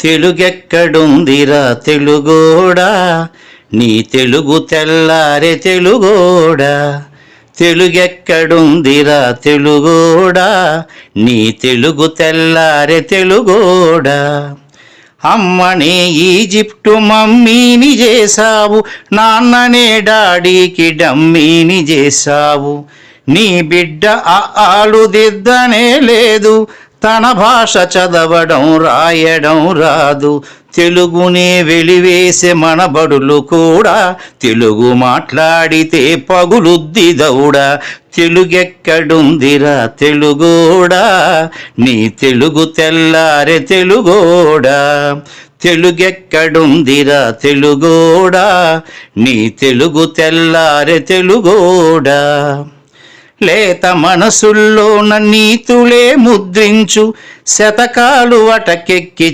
తెలుగెక్కడుందిరా తెలుగోడా, నీ తెలుగు తెల్లారె తెలుగోడా. తెలుగెక్కడుందిరా తెలుగోడా, నీ తెలుగు తెల్లారె తెలుగోడా. అమ్మనే ఈజిప్టు మమ్మీని చేశావు, నాన్ననే డాడీకి డమ్మీని చేశావు. నీ బిడ్డ ఆలు దిద్దనే లేదు, తన భాష చదవడం రాయడం రాదు. తెలుగునే వెలివేసే మన బడులు కూడా తెలుగు మాట్లాడితే పగులుద్ది దౌడా. తెలుగెక్కడుందిరా తెలుగోడా, నీ తెలుగు తెల్లారె తెలుగోడా. తెలుగెక్కడుందిరా తెలుగోడా, నీ తెలుగు తెల్లారె తెలుగోడా. లేత మనసుల్లో నీతులే ముద్రించు, శతకాలు అటకెక్కి